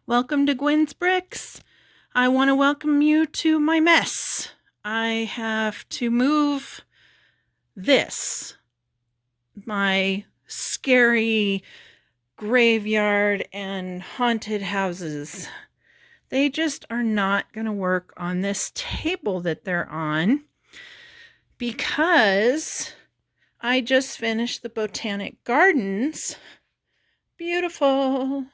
Welcome to Gwyn's Bricks. I want to welcome you to my mess. I have to move this, my scary graveyard and haunted houses. They just are not going to work on this table that they're on because I just finished the Botanic Gardens. Beautiful.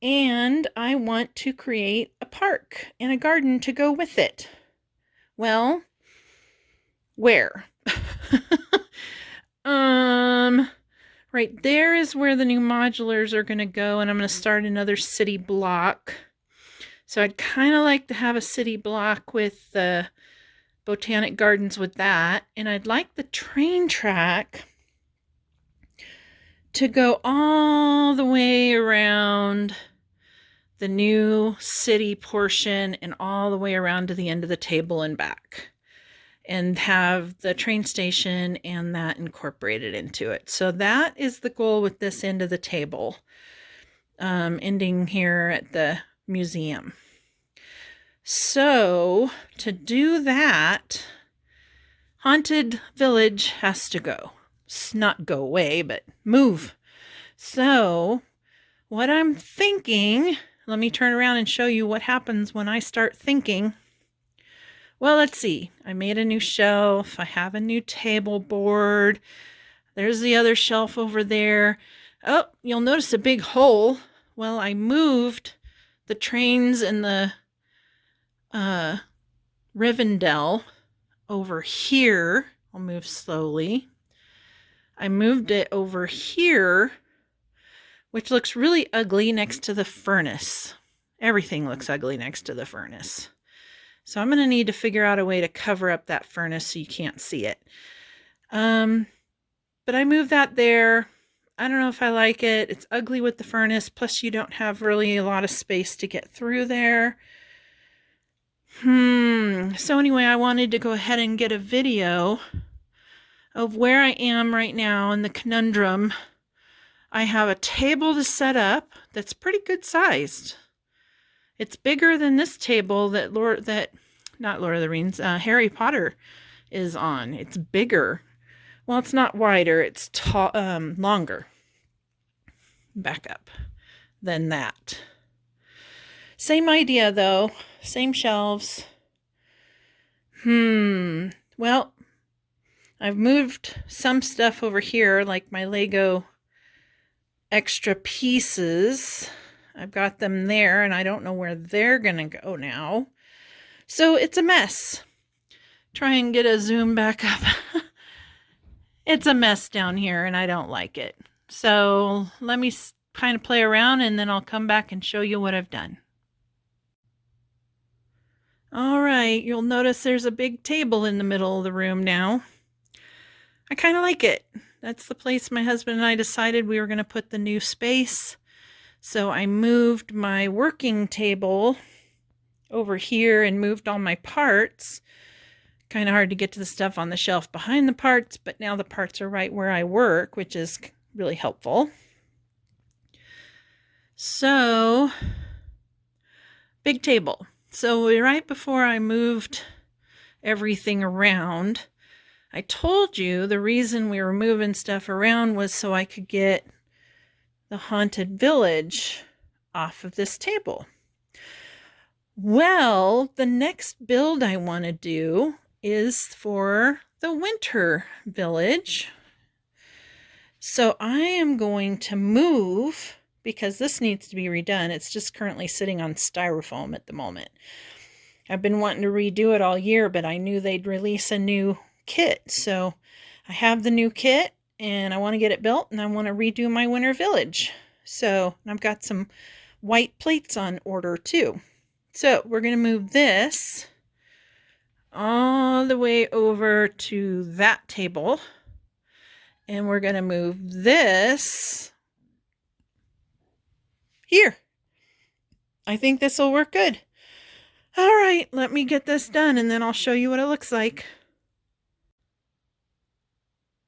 And I want to create a park and a garden to go with it. Well, where? Right there is where the new modulars are going to go, and I'm going to start another city block. So I'd kind of like to have a city block with the Botanic Gardens with that, and I'd like the train track to go all the way around the new city portion and all the way around to the end of the table and back, and have the train station and that incorporated into it. So that is the goal with this end of the table, ending here at the museum. So to do that, Haunted Village has to go. Not go away, but move. So what I'm thinking, let me turn around and show you what happens when I start thinking. Well, let's see. I made a new shelf. I have a new table board. There's the other shelf over there. Oh, you'll notice a big hole. Well, I moved the trains and the Rivendell over here. I'll move slowly. I moved it over here, which looks really ugly next to the furnace. Everything looks ugly next to the furnace. So I'm going to need to figure out a way to cover up that furnace so you can't see it. But I moved that there. I don't know if I like it. It's ugly with the furnace. Plus you don't have really a lot of space to get through there. So anyway, I wanted to go ahead and get a video of where I am right now in the conundrum. I have a table to set up that's pretty good sized. It's bigger than this table that not Lord of the Rings, Harry Potter is on. It's bigger. Well, it's not wider, it's longer. Back up than that. Same idea though, same shelves. Well, I've moved some stuff over here, like my Lego extra pieces. I've got them there, and I don't know where they're going to go now. So it's a mess. Try and get a zoom back up. It's a mess down here, and I don't like it. So let me kind of play around, and then I'll come back and show you what I've done. All right, you'll notice there's a big table in the middle of the room now. I kind of like it. That's the place my husband and I decided we were going to put the new space. So I moved my working table over here and moved all my parts. Kind of hard to get to the stuff on the shelf behind the parts, but now the parts are right where I work, which is really helpful. So, big table. So right before I moved everything around, I told you the reason we were moving stuff around was so I could get the Haunted Village off of this table. Well, the next build I want to do is for the Winter Village. So I am going to move, because this needs to be redone. It's just currently sitting on styrofoam at the moment. I've been wanting to redo it all year, but I knew they'd release a new kit. So I have the new kit and I want to get it built, and I want to redo my Winter Village. So I've got some white plates on order too. So we're going to move this all the way over to that table, and we're going to move this here. I think this will work good. All right, let me get this done and then I'll show you what it looks like.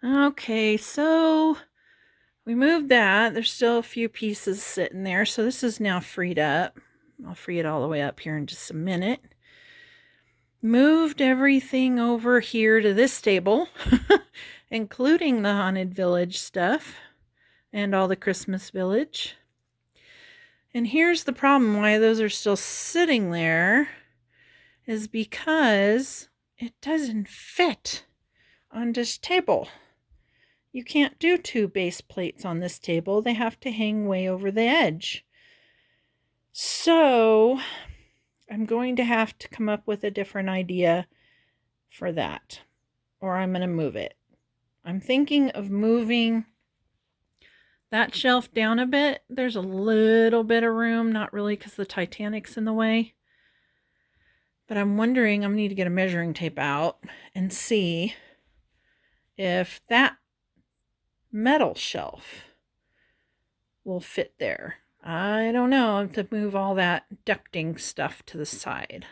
Okay, so We moved that. There's still a few pieces sitting there, so this is now freed up. I'll free it all the way up here in just a minute. Moved everything over here to this table, including the Haunted Village stuff and all the Christmas Village. And here's the problem why those are still sitting there is because it doesn't fit on this table. You can't do 2 base plates on this table. They have to hang way over the edge. So I'm going to have to come up with a different idea for that, or I'm going to move it. I'm thinking of moving that shelf down a bit. There's a little bit of room, not really because the Titanic's in the way. But I'm wondering, I need to get a measuring tape out and see if that metal shelf will fit there. I don't know. I have to move all that ducting stuff to the side.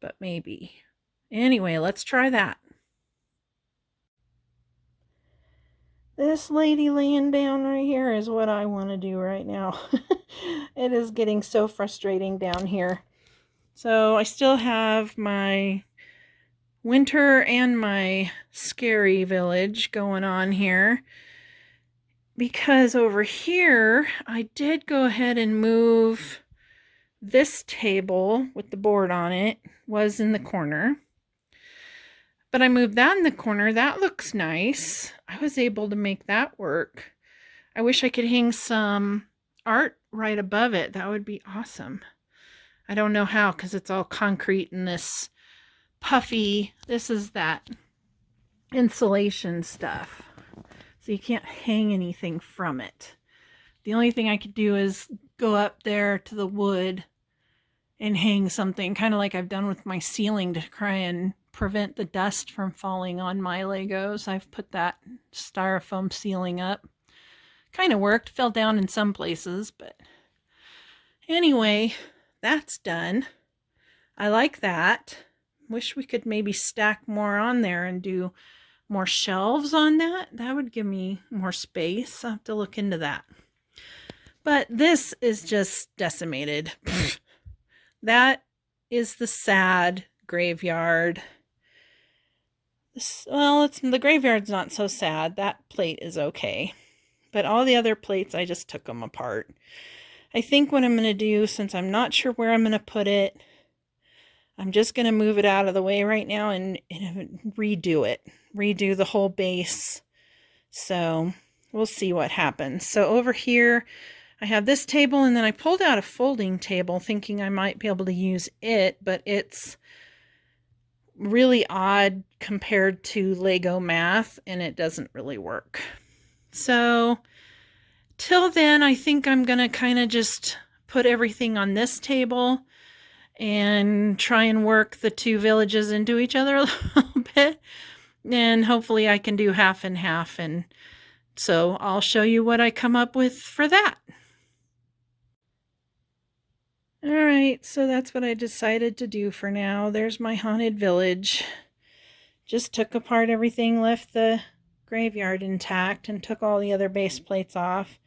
But maybe. Anyway, let's try that. This lady laying down right here is what I want to do right now. It is getting so frustrating down here. So I still have my winter and my scary village going on here. Because over here, I did go ahead and move this table with the board on it, was in the corner. But I moved that in the corner. That looks nice. I was able to make that work. I wish I could hang some art right above it. That would be awesome. I don't know how because it's all concrete and this puffy. This is that insulation stuff. So you can't hang anything from it. The only thing I could do is go up there to the wood and hang something, kind of like I've done with my ceiling to try and prevent the dust from falling on my Legos. I've put that styrofoam ceiling up. Kind of worked, fell down in some places, but anyway, that's done. I like that. Wish we could maybe stack more on there and do more shelves on that. That would give me more space. I'll have to look into that. But this is just decimated. That is the sad graveyard. Well, the graveyard's not so sad. That plate is okay. But all the other plates, I just took them apart. I think what I'm going to do, since I'm not sure where I'm going to put it, I'm just going to move it out of the way right now and redo it. Redo the whole base. So we'll see what happens. So over here, I have this table, and then I pulled out a folding table thinking I might be able to use it, but it's really odd compared to Lego math, and it doesn't really work. So till then, I think I'm going to kind of just put everything on this table and try and work the 2 villages into each other a little bit. And hopefully I can do half and half. And so I'll show you what I come up with for that. All right, so that's what I decided to do for now. There's my haunted village. Just took apart everything, left the graveyard intact, and took all the other base plates off.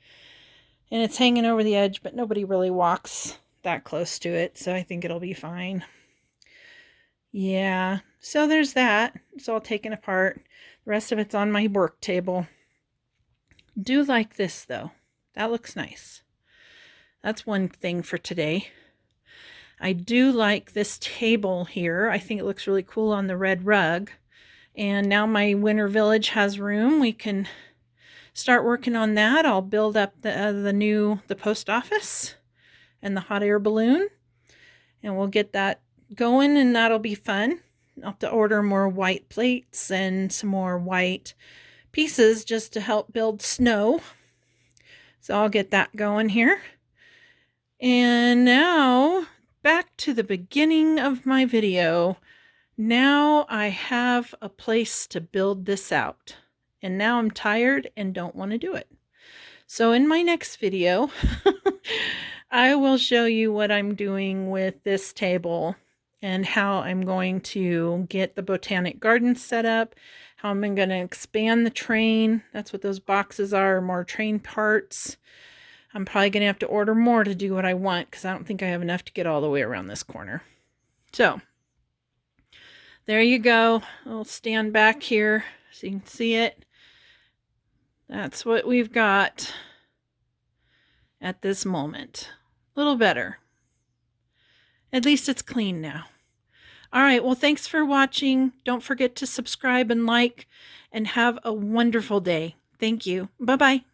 And it's hanging over the edge, but nobody really walks that close to it, so I think it'll be fine. Yeah, so there's that. It's all taken apart. The rest of it's on my work table. Do like this, though. That looks nice. That's one thing for today. I do like this table here. I think it looks really cool on the red rug. And now my winter village has room. We can start working on that. I'll build up the post office and the hot air balloon. And we'll get that going, and that'll be fun. I'll have to order more white plates and some more white pieces just to help build snow. So I'll get that going here. And now back to the beginning of my video. Now I have a place to build this out. And now I'm tired and don't want to do it. So in my next video, I will show you what I'm doing with this table and how I'm going to get the botanic garden set up, how I'm going to expand the train. That's what those boxes are, more train parts. I'm probably going to have to order more to do what I want because I don't think I have enough to get all the way around this corner. So there you go. I'll stand back here so you can see it. That's what we've got at this moment. A little better. At least it's clean now. All right, well, thanks for watching. Don't forget to subscribe and like, and have a wonderful day. Thank you. Bye-bye.